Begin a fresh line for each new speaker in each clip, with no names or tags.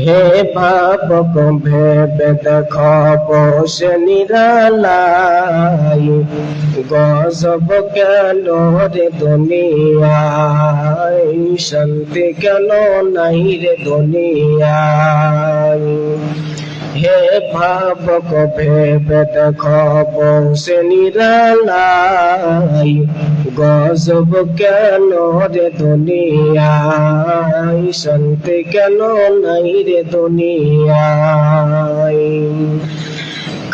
হে ভাবক ভেবে দেখো বসে নিরালাই, গজব কেন রে দুনিয়ায়, শান্তি কেন নাই রে দুনিয়ায়। হে ভাবক ভেবে দেখো বসে নিরালাই, গজব কেন রে দুনিয়ায়, শান্তি কেন নাই রে দুনিয়ায়।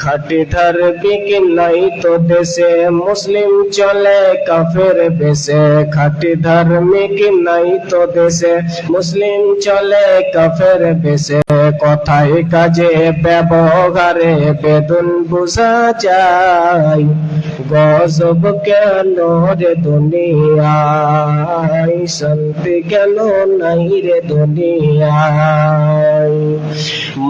খাটি ধার্মিক নাই তো দেশে, মুসলিম চলে কাফের বেশে। খাটি ধার্মিক নাই তো দেশে, মুসলিম চলে কাফের বেশে। কথায় কাজে ব্যবহারে বেদুন বুঝা যায়, গজব কেন রে দুনিয়ায়, শান্তি কেন নাই রে দুনিয়ায়।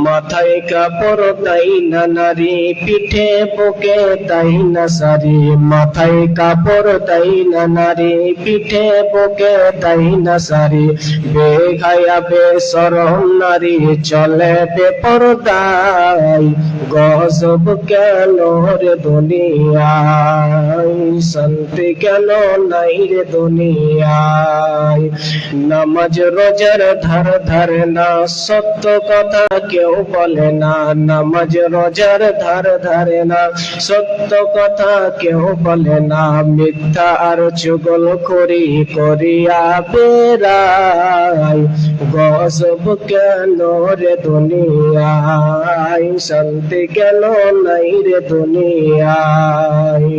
মাথায় কাপড় তাই না নারী, পিঠে বুকে তাই না সারি। মাথায় কাপড় তাই না নারী, পিঠে বুকে তাই না সারি। বেহায়া বেশরম নারী চলে বেপরদায়, গজব কেন রে দুনিয়ায়, শান্তি কেন নাই রে দুনিয়ায়। নামাজ রোজার ধার ধারে না, সত্য কথা কেউ বলে না। নামাজ রোজার ধার ধারে না, সত্য কথা কেউ বলে না। মিথ্যা আর চুগলখড়ি করিয়া বেড়ায়, গজব কেন রে দুনিয়ায়, শান্তি কেন নাই রে দুনিয়ায়।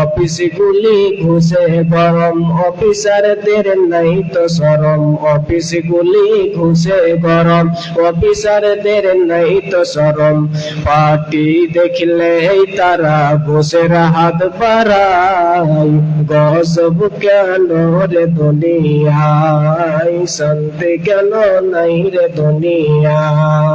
অফিস গুলি ঘুষে গরম, অফিসারদের নাই তো শরম। অফিস গুলি ঘুষে গরম, অফিসারদের নাই তো শরম। পার্টি দেখলে তারা ঘুষের হাত বাড়ায়, গজব কেন রে দুনিয়ায়, শান্তি কেন নাই রে দুনিয়ায়।